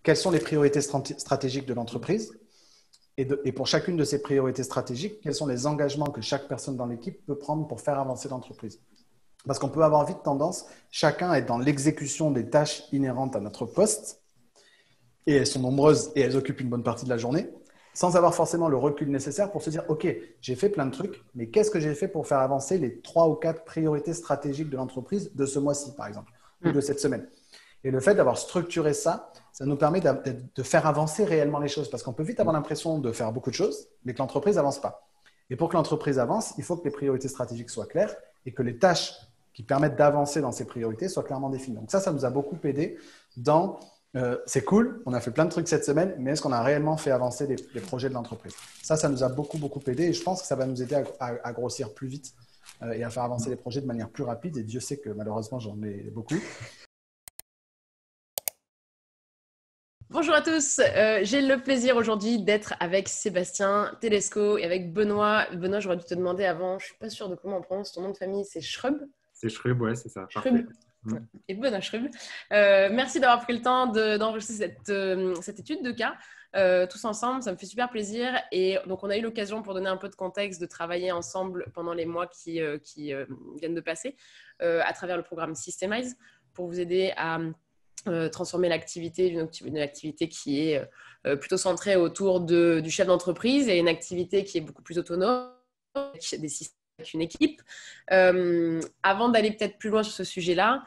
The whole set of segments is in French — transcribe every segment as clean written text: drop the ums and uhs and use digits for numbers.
quelles sont les priorités stratégiques de l'entreprise et pour chacune de ces priorités stratégiques, quels sont les engagements que chaque personne dans l'équipe peut prendre pour faire avancer l'entreprise. Parce qu'on peut avoir vite tendance, chacun à être dans l'exécution des tâches inhérentes à notre poste, et elles sont nombreuses et elles occupent une bonne partie de la journée, sans avoir forcément le recul nécessaire pour se dire, OK, j'ai fait plein de trucs, mais qu'est-ce que j'ai fait pour faire avancer les 3 ou 4 priorités stratégiques de l'entreprise de ce mois-ci, par exemple, ou de cette semaine. Et le fait d'avoir structuré ça, ça nous permet de faire avancer réellement les choses, parce qu'on peut vite avoir l'impression de faire beaucoup de choses, mais que l'entreprise n'avance pas. Et pour que l'entreprise avance, il faut que les priorités stratégiques soient claires et que les tâches qui permettent d'avancer dans ces priorités soient clairement définies. Donc ça nous a beaucoup aidé dans c'est cool, on a fait plein de trucs cette semaine, mais est-ce qu'on a réellement fait avancer les projets de l'entreprise? Ça nous a beaucoup aidé et je pense que ça va nous aider à grossir plus vite et à faire avancer les projets de manière plus rapide. Et Dieu sait que malheureusement, j'en ai beaucoup. Bonjour à tous, j'ai le plaisir aujourd'hui d'être avec Sébastien Telesco et avec Benoît. Benoît, j'aurais dû te demander avant, je ne suis pas sûre de comment on prononce ton nom de famille, c'est Schrub? C'est Schrub, ouais, c'est ça. Schrub. Parfait. Et Benoît Schrub. Merci d'avoir pris le temps d'enregistrer cette étude de cas tous ensemble, ça me fait super plaisir. Et donc, on a eu l'occasion, pour donner un peu de contexte, de travailler ensemble pendant les mois qui viennent de passer à travers le programme Systemize pour vous aider à transformer l'activité d'une activité qui est plutôt centrée autour du chef d'entreprise et une activité qui est beaucoup plus autonome, des systèmes avec une équipe. Avant d'aller peut-être plus loin sur ce sujet-là,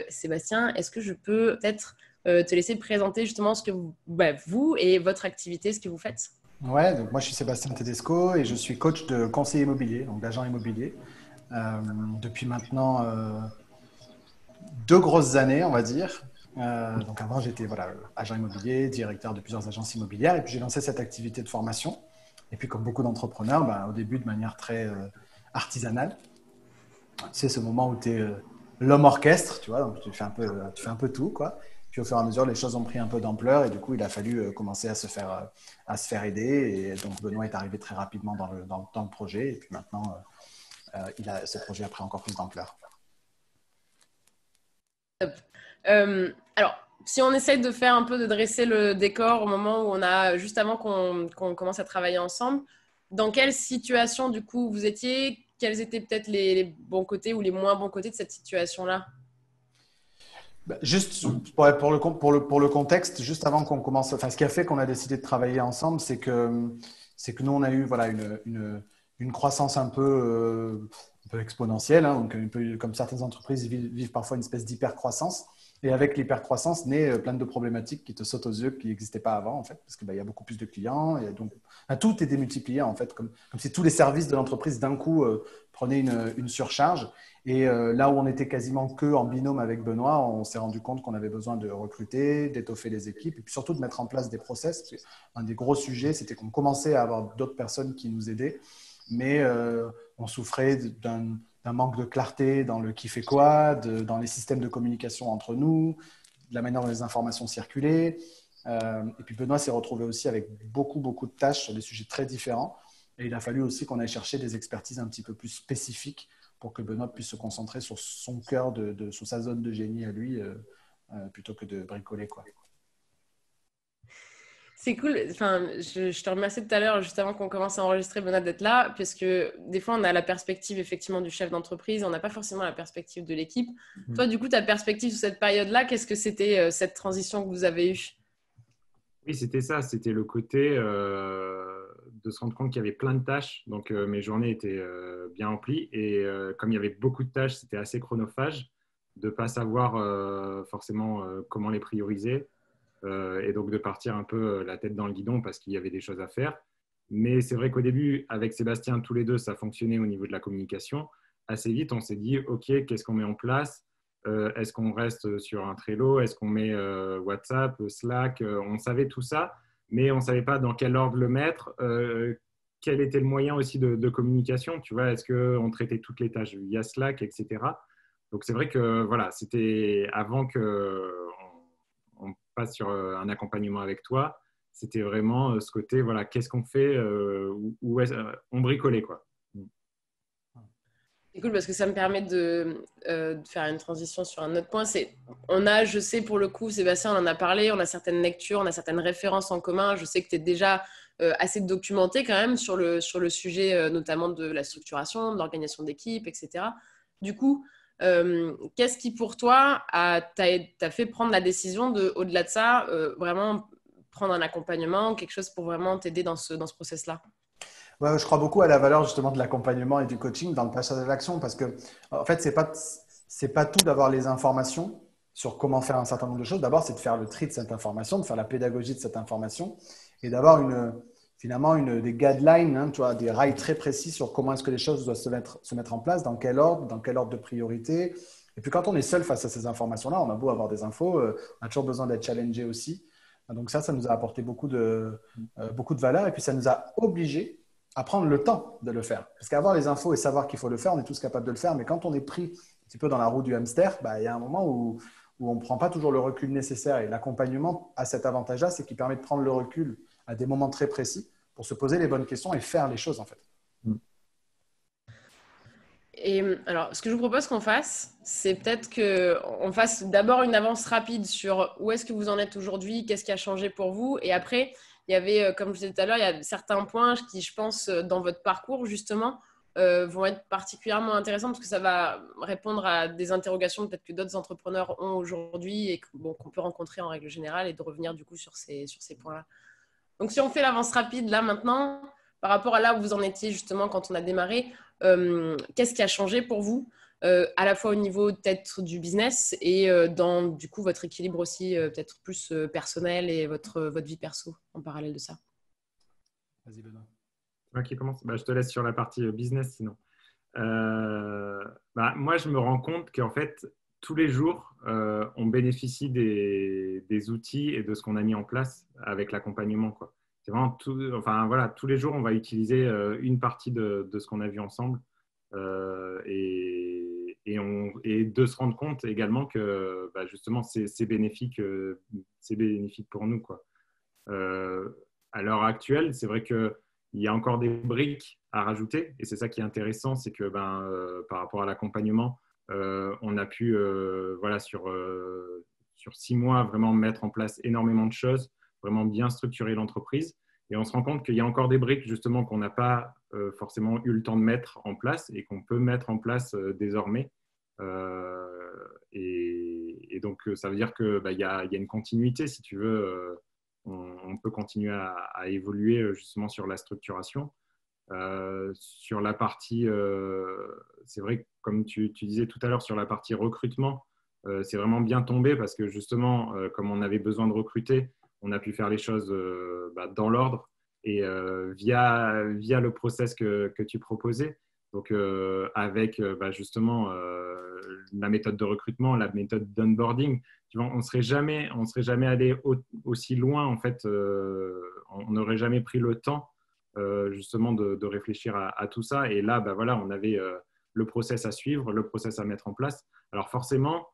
Sébastien, est-ce que je peux peut-être te laisser présenter justement ce que vous et votre activité, ce que vous faites? Ouais, donc moi je suis Sébastien Tedesco et je suis coach de conseiller immobilier, donc d'agent immobilier, depuis maintenant 2 grosses années, on va dire. Donc avant, j'étais agent immobilier, directeur de plusieurs agences immobilières, et puis j'ai lancé cette activité de formation. Et puis comme beaucoup d'entrepreneurs, au début de manière très artisanale. C'est ce moment où tu es l'homme orchestre, tu vois, donc tu fais un peu tout, quoi. Puis au fur et à mesure, les choses ont pris un peu d'ampleur et du coup, il a fallu commencer à se faire aider. Et donc Benoît est arrivé très rapidement dans le projet, et puis maintenant, ce projet a pris encore plus d'ampleur. Alors, si on essaye de faire un peu de dresser le décor au moment où juste avant qu'on commence à travailler ensemble, dans quelle situation du coup vous étiez? Quels étaient peut-être les bons côtés ou les moins bons côtés de cette situation-là? Juste pour le contexte, juste avant qu'on commence, ce qui a fait qu'on a décidé de travailler ensemble, c'est que nous, on a eu une croissance un peu exponentielle, hein, donc un peu comme certaines entreprises vivent parfois une espèce d'hypercroissance. Et avec l'hypercroissance, naît plein de problématiques qui te sautent aux yeux, qui n'existaient pas avant, en fait, parce qu'il y a beaucoup plus de clients. Et donc, tout est démultiplié, en fait, comme si tous les services de l'entreprise, d'un coup, prenaient une surcharge. Et là où on était quasiment que en binôme avec Benoît, on s'est rendu compte qu'on avait besoin de recruter, d'étoffer les équipes, et puis surtout de mettre en place des process. Un des gros sujets, c'était qu'on commençait à avoir d'autres personnes qui nous aidaient, mais on souffrait d'un manque de clarté dans le qui fait quoi, dans les systèmes de communication entre nous, de la manière dont les informations circulaient. Et puis Benoît s'est retrouvé aussi avec beaucoup de tâches sur des sujets très différents. Et il a fallu aussi qu'on aille chercher des expertises un petit peu plus spécifiques pour que Benoît puisse se concentrer sur son cœur, sur sa zone de génie à lui, plutôt que de bricoler, quoi. C'est cool. Enfin, je te remercie tout à l'heure, juste avant qu'on commence à enregistrer, Benoît, d'être là, parce que des fois, on a la perspective effectivement du chef d'entreprise, on n'a pas forcément la perspective de l'équipe. Toi, du coup, ta perspective sur cette période-là, qu'est-ce que c'était cette transition que vous avez eue? Oui, c'était ça. C'était le côté de se rendre compte qu'il y avait plein de tâches. Donc, mes journées étaient bien remplies. Et comme il y avait beaucoup de tâches, c'était assez chronophage de ne pas savoir forcément comment les prioriser. Et donc, de partir un peu la tête dans le guidon parce qu'il y avait des choses à faire. Mais c'est vrai qu'au début, avec Sébastien, tous les deux, ça fonctionnait au niveau de la communication. Assez vite, on s'est dit, OK, qu'est-ce qu'on met en place? Est-ce qu'on reste sur un Trello? Est-ce qu'on met WhatsApp, Slack? On savait tout ça, mais on ne savait pas dans quel ordre le mettre. Quel était le moyen aussi de communication? Tu vois, est-ce qu'on traitait toutes les tâches via Slack, etc. Donc, c'est vrai que voilà, c'était avant qu'on passe sur un accompagnement avec toi. C'était vraiment ce côté, voilà, qu'est-ce qu'on fait? On bricolait, quoi. C'est cool parce que ça me permet de faire une transition sur un autre point. Je sais pour le coup, Sébastien, on en a parlé, on a certaines lectures, on a certaines références en commun. Je sais que tu es déjà assez documenté quand même sur le sujet, notamment de la structuration, de l'organisation d'équipe, etc. Du coup, qu'est-ce qui pour toi t'a fait prendre la décision de, au-delà de ça, vraiment prendre un accompagnement, quelque chose pour vraiment t'aider dans ce process-là? Ouais, je crois beaucoup à la valeur justement de l'accompagnement et du coaching dans le passage à l'action parce que en fait, c'est pas tout d'avoir les informations sur comment faire un certain nombre de choses. D'abord, c'est de faire le tri de cette information, de faire la pédagogie de cette information et d'avoir finalement des guidelines, hein, tu vois, des rails très précis sur comment est-ce que les choses doivent se mettre en place, dans quel ordre de priorité. Et puis quand on est seul face à ces informations-là, on a beau avoir des infos, on a toujours besoin d'être challengé aussi. Donc ça nous a apporté beaucoup de valeur et puis ça nous a obligés à prendre le temps de le faire. Parce qu'avoir les infos et savoir qu'il faut le faire, on est tous capables de le faire, mais quand on est pris un petit peu dans la roue du hamster, bah, il y a un moment où on ne prend pas toujours le recul nécessaire. Et l'accompagnement a cet avantage-là, c'est qu'il permet de prendre le recul à des moments très précis pour se poser les bonnes questions et faire les choses en fait. Et alors, ce que je vous propose qu'on fasse, c'est peut-être qu'on fasse d'abord une avance rapide sur où est-ce que vous en êtes aujourd'hui, qu'est-ce qui a changé pour vous. Et après, il y avait, comme je disais tout à l'heure, il y a certains points qui, je pense, dans votre parcours, justement, vont être particulièrement intéressants parce que ça va répondre à des interrogations peut-être que d'autres entrepreneurs ont aujourd'hui et qu'on peut rencontrer en règle générale et de revenir du coup sur ces points-là. Donc, si on fait l'avance rapide là maintenant, par rapport à là où vous en étiez justement quand on a démarré, qu'est-ce qui a changé pour vous, à la fois au niveau peut-être du business et dans du coup votre équilibre aussi peut-être plus personnel et votre vie perso en parallèle de ça? Vas-y Benoît. Qui commence. Je te laisse sur la partie business sinon. Moi, je me rends compte qu'en fait, tous les jours, on bénéficie des outils et de ce qu'on a mis en place avec l'accompagnement, quoi. C'est vraiment tous les jours, on va utiliser une partie de ce qu'on a vu ensemble et de se rendre compte également que justement, c'est bénéfique pour nous, quoi. À l'heure actuelle, c'est vrai qu'il y a encore des briques à rajouter et c'est ça qui est intéressant, c'est que par rapport à l'accompagnement, on a pu sur 6 mois vraiment mettre en place énormément de choses, vraiment bien structurer l'entreprise et on se rend compte qu'il y a encore des briques justement qu'on n'a pas forcément eu le temps de mettre en place et qu'on peut mettre en place désormais. Et donc ça veut dire que y a une continuité si tu veux. On peut continuer à évoluer justement sur la structuration. Sur la partie, c'est vrai que comme tu disais tout à l'heure, sur la partie recrutement, c'est vraiment bien tombé parce que justement, comme on avait besoin de recruter, on a pu faire les choses dans l'ordre et via le process que tu proposais. Donc, avec justement la méthode de recrutement, la méthode d'onboarding, on ne serait jamais allé aussi loin. En fait, on n'aurait jamais pris le temps justement de réfléchir à tout ça. Et là, on avait le process à suivre, le process à mettre en place. Alors forcément,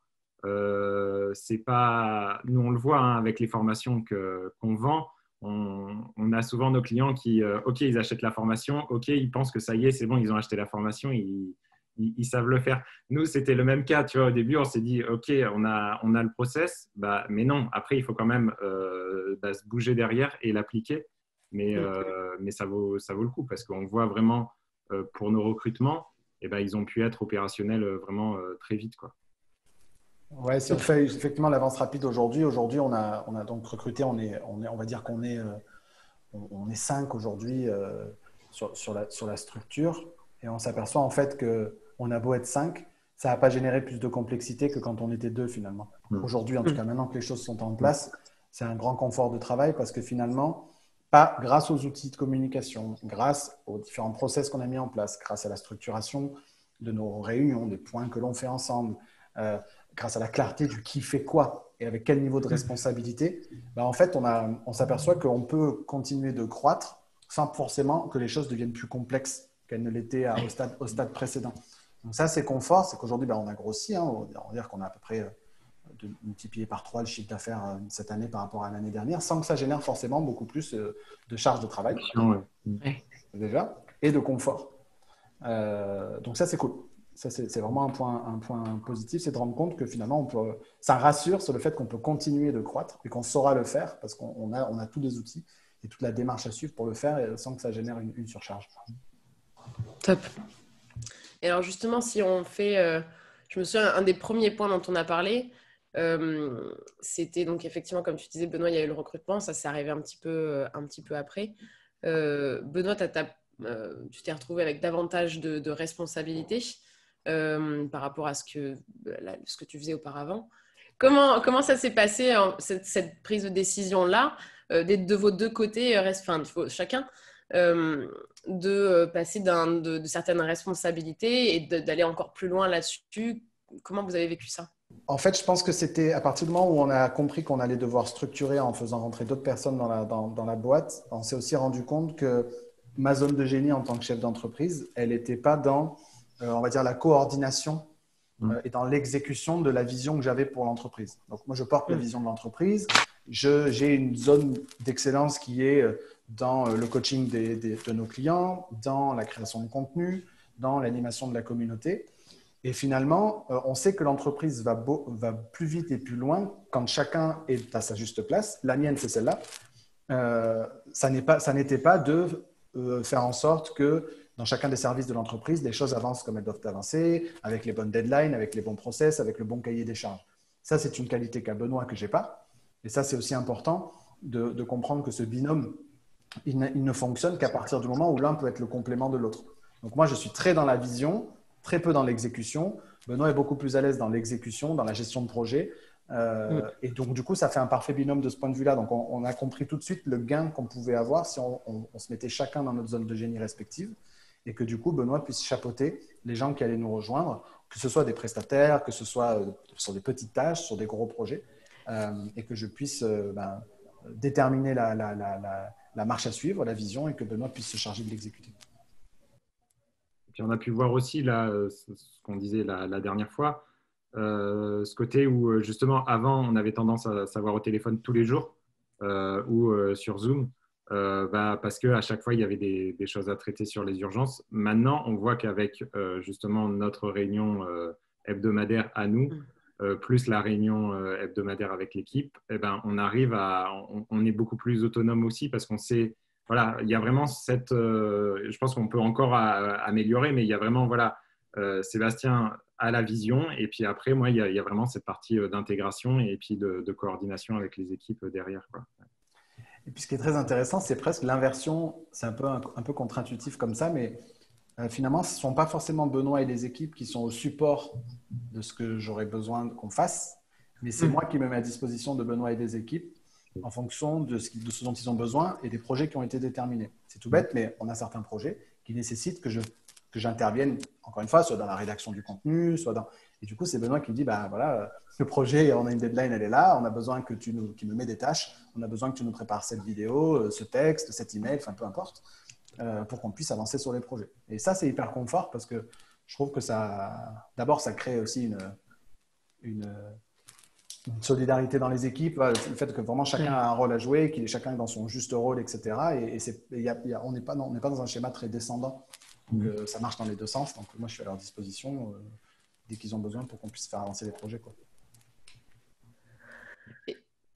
c'est pas, nous on le voit avec les formations qu'on vend. On a souvent nos clients qui, OK, ils achètent la formation, OK, ils pensent que ça y est, c'est bon, ils ont acheté la formation, ils savent le faire. Nous, c'était le même cas. Tu vois, au début, on s'est dit, OK, on a le process, mais non, après, il faut quand même se bouger derrière et l'appliquer. Mais ça vaut le coup parce qu'on voit vraiment pour nos recrutements, ils ont pu être opérationnels vraiment très vite, quoi. Ouais, si on fait effectivement l'avance rapide aujourd'hui, on a donc recruté, on va dire qu'on est 5 aujourd'hui sur la structure et on s'aperçoit en fait qu'on a beau être 5, ça n'a pas généré plus de complexité que quand on était 2 finalement. Aujourd'hui, en tout cas, maintenant que les choses sont en place, c'est un grand confort de travail parce que finalement, grâce aux outils de communication, grâce aux différents process qu'on a mis en place, grâce à la structuration de nos réunions, des points que l'on fait ensemble, grâce à la clarté du qui fait quoi et avec quel niveau de responsabilité, en fait, on s'aperçoit qu'on peut continuer de croître sans forcément que les choses deviennent plus complexes qu'elles ne l'étaient au stade précédent. Donc ça, c'est confort, c'est qu'aujourd'hui, on a grossi. On va dire qu'on a à peu près multiplié par 3 le chiffre d'affaires cette année par rapport à l'année dernière, sans que ça génère forcément beaucoup plus de charges de travail, déjà, et de confort. Donc ça, c'est cool. Ça, c'est vraiment un point positif, c'est de rendre compte que finalement, ça rassure sur le fait qu'on peut continuer de croître et qu'on saura le faire parce qu'on a tous les outils et toute la démarche à suivre pour le faire sans que ça génère une surcharge. Top. Et alors justement, si on fait, je me souviens, un des premiers points dont on a parlé, c'était donc effectivement, comme tu disais, Benoît, il y a eu le recrutement, ça s'est arrivé un petit peu après. Benoît, tu t'es retrouvé avec davantage de responsabilités par rapport à ce que tu faisais auparavant. Comment ça s'est passé, cette prise de décision-là, de vos deux côtés, chacun de passer de certaines responsabilités et d'aller encore plus loin là-dessus. Comment vous avez vécu ça? En fait, je pense que c'était à partir du moment où on a compris qu'on allait devoir structurer en faisant rentrer d'autres personnes dans la boîte, on s'est aussi rendu compte que ma zone de génie en tant que chef d'entreprise, elle n'était pas dans, on va dire, la coordination et dans l'exécution de la vision que j'avais pour l'entreprise. Donc, moi, je porte la vision de l'entreprise. J'ai une zone d'excellence qui est dans le coaching de nos clients, dans la création de contenu, dans l'animation de la communauté. Et finalement, on sait que l'entreprise va plus vite et plus loin quand chacun est à sa juste place. La mienne, c'est celle-là. Ça n'était pas de faire en sorte que dans chacun des services de l'entreprise, les choses avancent comme elles doivent avancer, avec les bonnes deadlines, avec les bons process, avec le bon cahier des charges. Ça, c'est une qualité qu'a Benoît que je n'ai pas. Et ça, c'est aussi important de comprendre que ce binôme, il ne fonctionne qu'à partir du moment où l'un peut être le complément de l'autre. Donc moi, je suis très dans la vision, très peu dans l'exécution. Benoît est beaucoup plus à l'aise dans l'exécution, dans la gestion de projet. Et donc, du coup, ça fait un parfait binôme de ce point de vue-là. Donc, on a compris tout de suite le gain qu'on pouvait avoir si on se mettait chacun dans notre zone de génie respective et que, du coup, Benoît puisse chapeauter les gens qui allaient nous rejoindre, que ce soit des prestataires, que ce soit sur des petites tâches, sur des gros projets, et que je puisse déterminer la marche à suivre, la vision, et que Benoît puisse se charger de l'exécuter. Puis on a pu voir aussi là, ce qu'on disait la dernière fois, ce côté où justement avant on avait tendance à s'avoir au téléphone tous les jours ou sur Zoom parce qu'à chaque fois il y avait des choses à traiter sur les urgences. Maintenant on voit qu'avec justement notre réunion hebdomadaire à nous, plus la réunion hebdomadaire avec l'équipe, on arrive on est beaucoup plus autonome aussi parce qu'on sait. Voilà, il y a vraiment cette. Je pense qu'on peut encore améliorer, mais il y a vraiment, Sébastien a la vision, et puis après, moi, il y a vraiment cette partie d'intégration et puis de coordination avec les équipes derrière, quoi. Et puis, ce qui est très intéressant, c'est presque l'inversion. C'est un peu contre-intuitif comme ça, mais finalement, ce ne sont pas forcément Benoît et les équipes qui sont au support de ce que j'aurais besoin qu'on fasse, mais c'est moi qui me mets à disposition de Benoît et des équipes en fonction de ce dont ils ont besoin et des projets qui ont été déterminés. C'est tout bête, mais on a certains projets qui nécessitent que j'intervienne, encore une fois, soit dans la rédaction du contenu, soit dans… Et du coup, c'est Benoît qui me dit, voilà, le projet, on a une deadline, elle est là, on a besoin que tu me mets des tâches, on a besoin que tu nous prépares cette vidéo, ce texte, cet email, enfin peu importe, pour qu'on puisse avancer sur les projets. Et ça, c'est hyper confort parce que je trouve que d'abord, ça crée aussi une solidarité dans les équipes, le fait que vraiment chacun a un rôle à jouer, qu'il est chacun dans son juste rôle, etc. On n'est pas dans un schéma très descendant. Donc, ça marche dans les deux sens. Donc, moi, je suis à leur disposition dès qu'ils ont besoin pour qu'on puisse faire avancer les projets, quoi.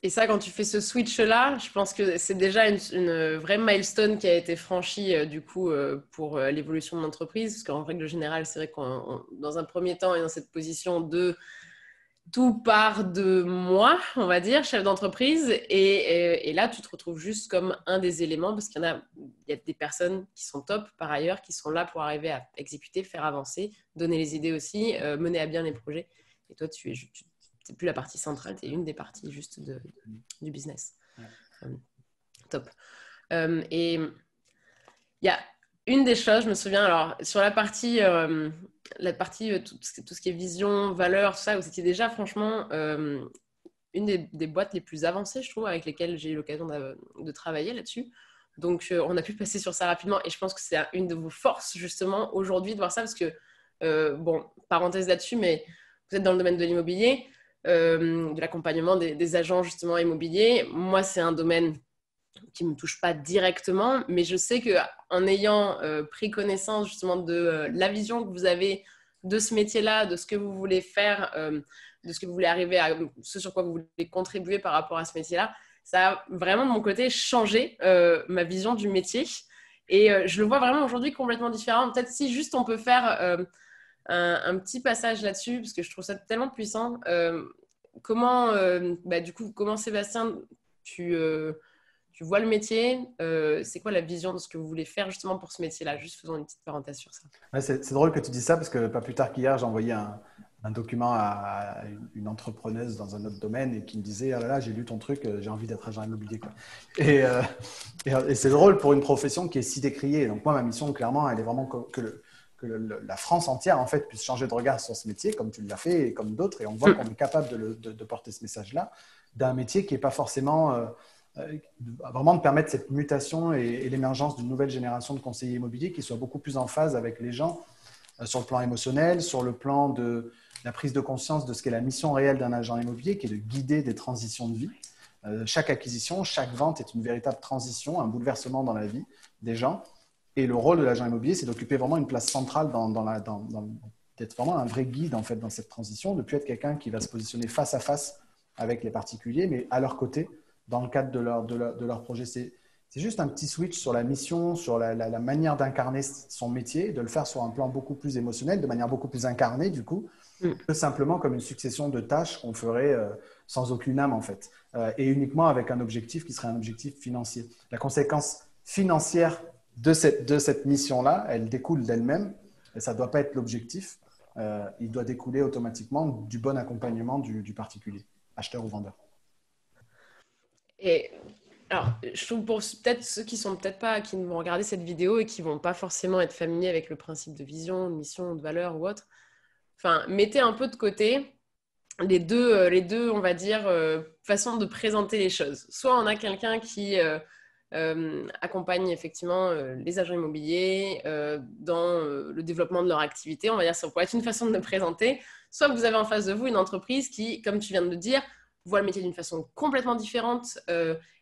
Et ça, quand tu fais ce switch-là, je pense que c'est déjà une vraie milestone qui a été franchie du coup pour l'évolution de l'entreprise. Parce qu'en règle générale, c'est vrai qu'on, dans un premier temps, est dans cette position de tout part de moi, on va dire, chef d'entreprise. Et là, tu te retrouves juste comme un des éléments parce qu'il y a des personnes qui sont top par ailleurs, qui sont là pour arriver à exécuter, faire avancer, donner les idées aussi, mener à bien les projets. Et toi, tu n'es plus la partie centrale, tu es une des parties juste du business. Ouais. Top. Et il y a une des choses, je me souviens, alors sur la partie tout ce qui est vision, valeur, tout ça, où c'était déjà franchement une des boîtes les plus avancées, je trouve, avec lesquelles j'ai eu l'occasion de travailler là-dessus. Donc, on a pu passer sur ça rapidement et je pense que c'est une de vos forces, justement, aujourd'hui, de voir ça parce que, parenthèse là-dessus, mais vous êtes dans le domaine de l'immobilier, de l'accompagnement des agents, justement, immobiliers. Moi, c'est un domaine qui ne me touche pas directement, mais je sais qu'en ayant pris connaissance justement de la vision que vous avez de ce métier-là, de ce que vous voulez faire, de ce que vous voulez arriver à, ce sur quoi vous voulez contribuer par rapport à ce métier-là, ça a vraiment de mon côté changé ma vision du métier. Et je le vois vraiment aujourd'hui complètement différent. Peut-être si juste on peut faire un petit passage là-dessus, parce que je trouve ça tellement puissant. Comment Sébastien, tu vois le métier, c'est quoi la vision de ce que vous voulez faire justement pour ce métier-là? Juste faisons une petite parenthèse sur ça. Ouais, c'est drôle que tu dis ça parce que pas plus tard qu'hier, j'ai envoyé un document à une entrepreneuse dans un autre domaine et qui me disait « Ah là là, j'ai lu ton truc, j'ai envie d'être agent immobilier. » Et c'est drôle pour une profession qui est si décriée. Donc moi, ma mission, clairement, elle est vraiment que la France entière en fait, puisse changer de regard sur ce métier, comme tu l'as fait et comme d'autres. Et on voit qu'on est capable de porter ce message-là d'un métier qui n'est pas forcément… vraiment de permettre cette mutation et l'émergence d'une nouvelle génération de conseillers immobiliers qui soit beaucoup plus en phase avec les gens sur le plan émotionnel, sur le plan de la prise de conscience de ce qu'est la mission réelle d'un agent immobilier, qui est de guider des transitions de vie. Chaque acquisition, chaque vente est une véritable transition, un bouleversement dans la vie des gens. Et le rôle de l'agent immobilier, c'est d'occuper vraiment une place centrale d'être vraiment un vrai guide en fait, dans cette transition, de ne plus être quelqu'un qui va se positionner face à face avec les particuliers, mais à leur côté, dans le cadre de leur projet. C'est juste un petit switch sur la mission, sur la manière d'incarner son métier, de le faire sur un plan beaucoup plus émotionnel, de manière beaucoup plus incarnée du coup, que simplement comme une succession de tâches qu'on ferait sans aucune âme en fait, et uniquement avec un objectif qui serait un objectif financier. La conséquence financière de cette mission-là, elle découle d'elle-même, et ça ne doit pas être l'objectif, il doit découler automatiquement du bon accompagnement du particulier, acheteur ou vendeur. Et alors, je trouve pour peut-être ceux qui vont regarder cette vidéo et qui vont pas forcément être familiers avec le principe de vision, de mission, de valeur ou autre, enfin, mettez un peu de côté les deux, on va dire, façons de présenter les choses. Soit on a quelqu'un qui accompagne effectivement les agents immobiliers dans le développement de leur activité, on va dire, ça pourrait être une façon de le présenter. Soit vous avez en face de vous une entreprise qui, comme tu viens de le dire, voit le métier d'une façon complètement différente,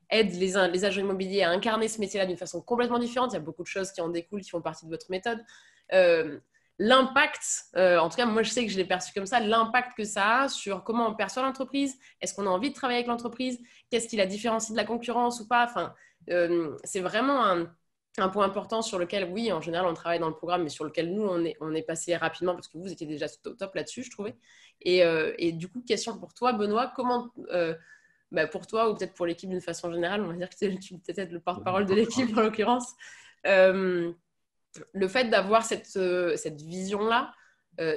aide les agents immobiliers à incarner ce métier-là d'une façon complètement différente. Il y a beaucoup de choses qui en découlent, qui font partie de votre méthode. L'impact, en tout cas, moi, je sais que je l'ai perçu comme ça, l'impact que ça a sur comment on perçoit l'entreprise, est-ce qu'on a envie de travailler avec l'entreprise, qu'est-ce qui la différencie de la concurrence ou pas. Enfin, c'est vraiment un point important sur lequel, oui, en général, on travaille dans le programme, mais sur lequel nous, on est passé rapidement parce que vous étiez déjà au top là-dessus, je trouvais. Et du coup, question pour toi, Benoît, comment, pour toi ou peut-être pour l'équipe d'une façon générale, on va dire que tu es peut-être le porte-parole de l'équipe en l'occurrence, le fait d'avoir cette vision-là,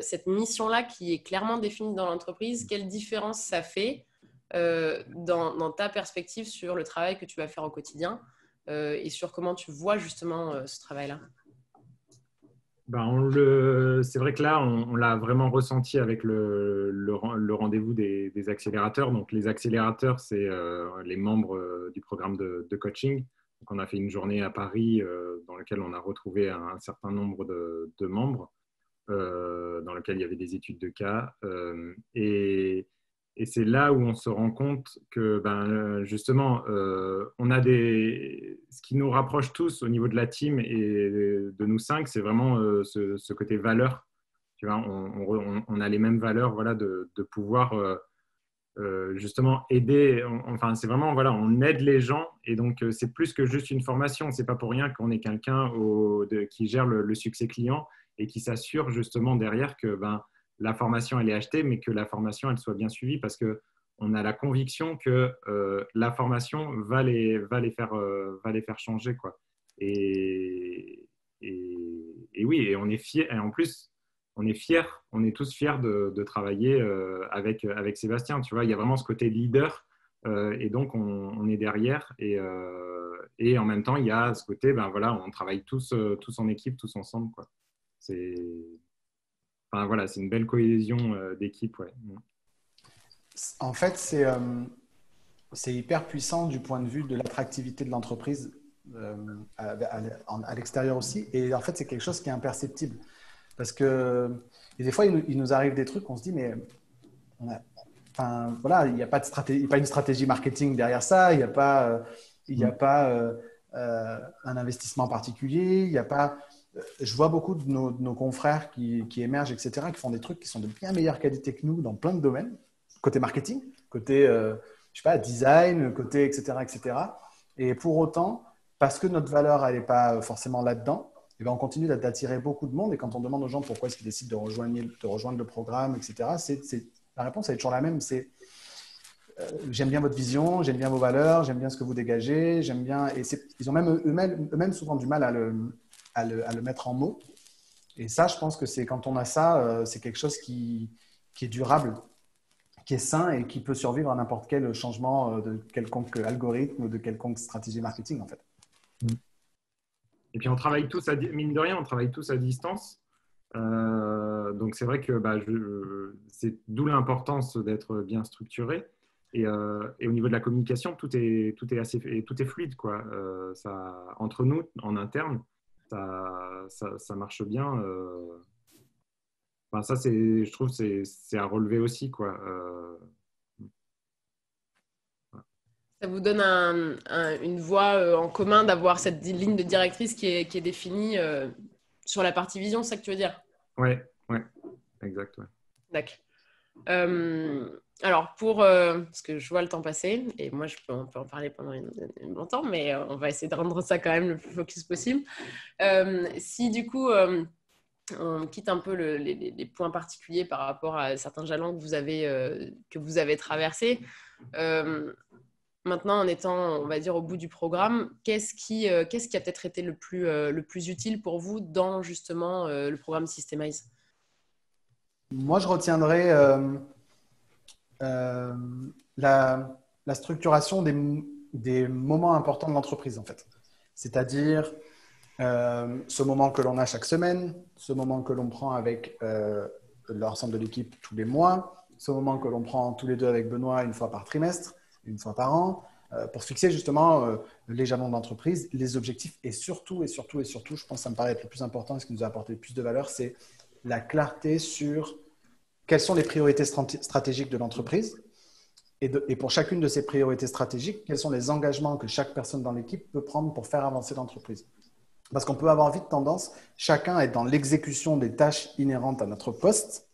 cette mission-là qui est clairement définie dans l'entreprise, quelle différence ça fait dans ta perspective sur le travail que tu vas faire au quotidien et sur comment tu vois justement ce travail-là? C'est vrai que là, on l'a vraiment ressenti avec le rendez-vous des accélérateurs. Donc, les accélérateurs, c'est les membres du programme de coaching. Donc, on a fait une journée à Paris dans laquelle on a retrouvé un certain nombre de membres, dans lequel il y avait des études de cas. Et c'est là où on se rend compte que, justement, on a ce qui nous rapproche tous au niveau de la team et de nous cinq, c'est vraiment ce côté valeur. Tu vois, on a les mêmes valeurs, voilà, de pouvoir justement aider. Enfin, c'est vraiment, voilà, on aide les gens et donc c'est plus que juste une formation. C'est pas pour rien qu'on est quelqu'un qui gère le succès client et qui s'assure justement derrière que la formation, elle est achetée, mais que la formation, elle soit bien suivie parce qu'on a la conviction que la formation va les faire changer, quoi. Et oui, et on est fiers. Et en plus, on est tous fiers de travailler avec Sébastien. Tu vois, il y a vraiment ce côté leader et donc on est derrière. Et en même temps, il y a ce côté, voilà, on travaille tous en équipe, tous ensemble, quoi. Enfin, voilà, c'est une belle cohésion d'équipe. Ouais. En fait, c'est hyper puissant du point de vue de l'attractivité de l'entreprise à l'extérieur aussi. Et en fait, c'est quelque chose qui est imperceptible. Parce que des fois, il nous arrive des trucs, on se dit, mais voilà, il n'y a pas de stratégie, pas une stratégie marketing derrière ça, il n'y a pas un investissement particulier, il n'y a pas… je vois beaucoup de nos confrères qui émergent, etc., qui font des trucs qui sont de bien meilleure qualité que nous dans plein de domaines, côté marketing, côté, je sais pas, design, côté, etc., etc. Et pour autant, parce que notre valeur, elle n'est pas forcément là-dedans, eh ben, on continue d'attirer beaucoup de monde. Et quand on demande aux gens pourquoi est-ce qu'ils décident de rejoindre le programme, etc., la réponse, elle est toujours la même. C'est j'aime bien votre vision, j'aime bien vos valeurs, j'aime bien ce que vous dégagez, j'aime bien. Et ils ont même eux-mêmes souvent du mal à le mettre en mots. Et ça, je pense que c'est quand on a ça, c'est quelque chose qui est durable, qui est sain et qui peut survivre à n'importe quel changement de quelconque algorithme ou de quelconque stratégie marketing, en fait. Et puis, on travaille tous, mine de rien, on travaille tous à distance. Donc, c'est vrai que c'est d'où l'importance d'être bien structuré. Et au niveau de la communication, tout est fluide, quoi. Entre nous, en interne, ça marche bien. Enfin, ça, je trouve, c'est à relever aussi, quoi. Ça vous donne une voie en commun d'avoir cette ligne de directrice qui est définie sur la partie vision, c'est ça que tu veux dire? Ouais, exact. Ouais. D'accord. Alors, parce que je vois le temps passer, et moi, on peut en parler pendant longtemps, mais on va essayer de rendre ça quand même le plus focus possible. Si du coup, on quitte un peu les points particuliers par rapport à certains jalons que vous avez traversés, maintenant, en étant, on va dire, au bout du programme, qu'est-ce qui a peut-être été le plus utile pour vous dans justement le programme Systemize? Moi, je retiendrai euh, la structuration des moments importants de l'entreprise, en fait. C'est-à-dire ce moment que l'on a chaque semaine, ce moment que l'on prend avec l'ensemble de l'équipe tous les mois, ce moment que l'on prend tous les deux avec Benoît une fois par trimestre, une fois par an, pour fixer justement les jalons d'entreprise, les objectifs et surtout, je pense que ça me paraît être le plus important et ce qui nous a apporté le plus de valeur, c'est la clarté sur quelles sont les priorités stratégiques de l'entreprise et pour chacune de ces priorités stratégiques, quels sont les engagements que chaque personne dans l'équipe peut prendre pour faire avancer l'entreprise. Parce qu'on peut avoir vite tendance, chacun à être dans l'exécution des tâches inhérentes à notre poste,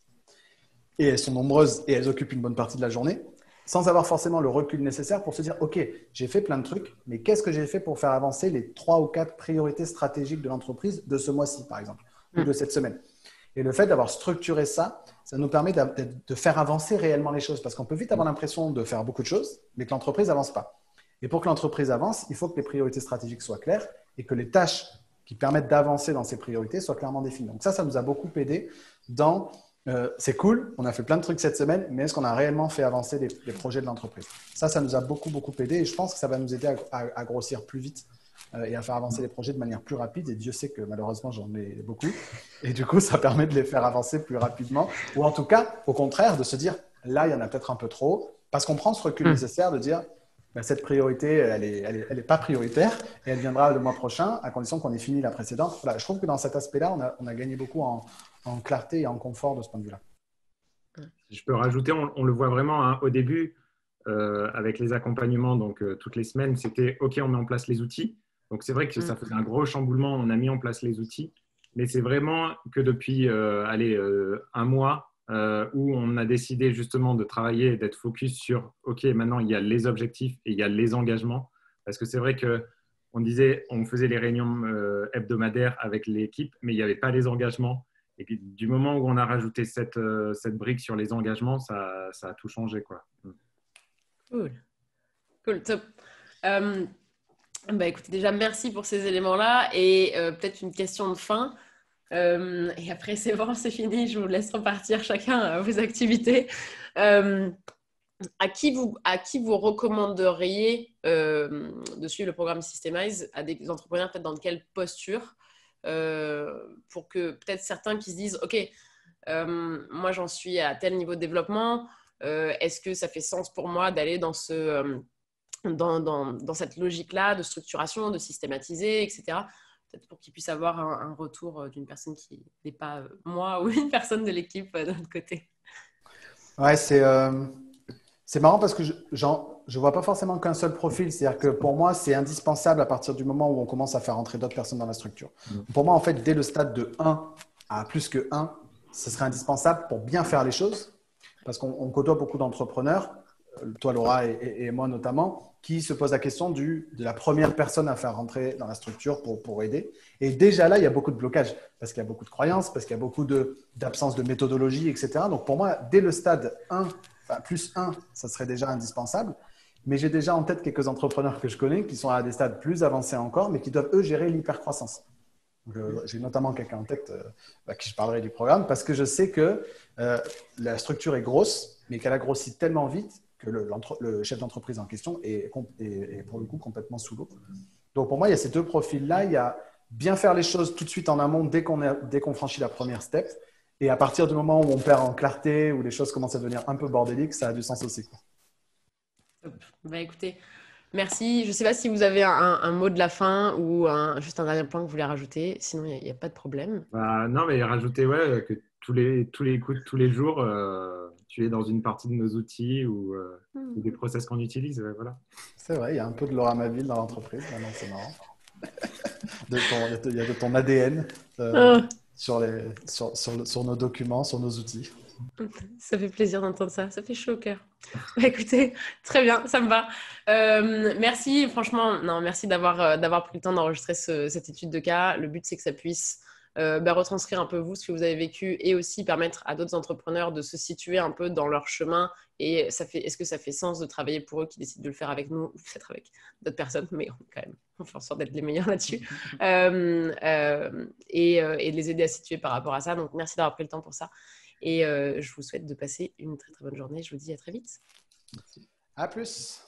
et elles sont nombreuses et elles occupent une bonne partie de la journée, sans avoir forcément le recul nécessaire pour se dire, OK, j'ai fait plein de trucs, mais qu'est-ce que j'ai fait pour faire avancer les 3 ou 4 priorités stratégiques de l'entreprise de ce mois-ci, par exemple, ou de cette semaine. Et le fait d'avoir structuré ça, ça nous permet de faire avancer réellement les choses, parce qu'on peut vite avoir l'impression de faire beaucoup de choses, mais que l'entreprise n'avance pas. Et pour que l'entreprise avance, il faut que les priorités stratégiques soient claires et que les tâches qui permettent d'avancer dans ces priorités soient clairement définies. Donc ça nous a beaucoup aidé dans c'est cool, on a fait plein de trucs cette semaine, mais est-ce qu'on a réellement fait avancer les projets de l'entreprise? Ça nous a beaucoup aidé et je pense que ça va nous aider à grossir plus vite et à faire avancer les projets de manière plus rapide. Et Dieu sait que malheureusement, j'en ai beaucoup. Et du coup, ça permet de les faire avancer plus rapidement. Ou en tout cas, au contraire, de se dire, là, il y en a peut-être un peu trop, parce qu'on prend ce recul nécessaire de dire, ben, cette priorité, elle est pas prioritaire et elle viendra le mois prochain à condition qu'on ait fini la précédente. Voilà, je trouve que dans cet aspect-là, on a gagné beaucoup en clarté et en confort de ce point de vue-là. Je peux rajouter, on le voit vraiment hein, au début avec les accompagnements, donc toutes les semaines, c'était OK, on met en place les outils. Donc c'est vrai que ça faisait un gros chamboulement, on a mis en place les outils, mais c'est vraiment que depuis un mois où on a décidé justement de travailler et d'être focus sur OK, maintenant il y a les objectifs et il y a les engagements. Parce que c'est vrai que on faisait les réunions hebdomadaires avec l'équipe, mais il n'y avait pas les engagements. Et puis, du moment où on a rajouté cette brique sur les engagements, ça a tout changé, quoi. Cool, top. Écoutez, déjà, merci pour ces éléments-là. Et peut-être une question de fin. Et après, c'est bon, c'est fini. Je vous laisse repartir chacun à vos activités. À qui vous recommanderiez de suivre le programme Systemize, à des entrepreneurs peut-être dans quelle posture pour que peut-être certains qui se disent OK, moi j'en suis à tel niveau de développement, est-ce que ça fait sens pour moi d'aller dans dans cette logique-là de structuration, de systématiser, etc. Peut-être pour qu'ils puissent avoir un retour d'une personne qui n'est pas moi ou une personne de l'équipe de notre côté. Ouais, C'est marrant parce que je vois pas forcément qu'un seul profil. C'est-à-dire que pour moi, c'est indispensable à partir du moment où on commence à faire entrer d'autres personnes dans la structure. Pour moi, en fait, dès le stade de 1 à plus que 1, ce serait indispensable pour bien faire les choses. Parce qu'on côtoie beaucoup d'entrepreneurs, toi Laura et moi notamment, qui se posent la question de la première personne à faire rentrer dans la structure pour aider. Et déjà là, il y a beaucoup de blocages parce qu'il y a beaucoup de croyances, parce qu'il y a beaucoup d'absence de méthodologie, etc. Donc pour moi, dès le stade 1, enfin plus 1, ça serait déjà indispensable. Mais j'ai déjà en tête quelques entrepreneurs que je connais qui sont à des stades plus avancés encore, mais qui doivent, eux, gérer l'hypercroissance. J'ai notamment quelqu'un en tête à qui je parlerai du programme parce que je sais que la structure est grosse, mais qu'elle a grossi tellement vite que le chef d'entreprise en question est pour le coup complètement sous l'eau. Donc pour moi, il y a ces deux profils-là. Il y a bien faire les choses tout de suite en amont dès qu'on franchit la première step. Et à partir du moment où on perd en clarté, où les choses commencent à devenir un peu bordéliques, ça a du sens aussi. Bah, écoutez, merci. Je ne sais pas si vous avez un mot de la fin ou juste un dernier point que vous voulez rajouter. Sinon, il n'y a pas de problème. Non, mais rajouter que tous les coups, tous les jours, tu es dans une partie de nos outils ou des process qu'on utilise. Voilà. C'est vrai, il y a un peu de Laura Maville dans l'entreprise. Maintenant, c'est marrant. Il y a de ton ADN sur nos documents, sur nos outils. Ça fait plaisir d'entendre ça. Ça fait chaud au cœur. Écoutez, très bien, ça me va. Merci, franchement, merci d'avoir pris le temps d'enregistrer cette étude de cas. Le but, c'est que ça puisse retranscrire un peu vous, ce que vous avez vécu et aussi permettre à d'autres entrepreneurs de se situer un peu dans leur chemin. Et est-ce que ça fait sens de travailler pour eux qui décident de le faire avec nous ou peut-être avec d'autres personnes, mais quand même, on fait en sorte d'être les meilleurs là-dessus. Et de les aider à se situer par rapport à ça. Donc, merci d'avoir pris le temps pour ça. Et je vous souhaite de passer une très très bonne journée. Je vous dis à très vite. À plus.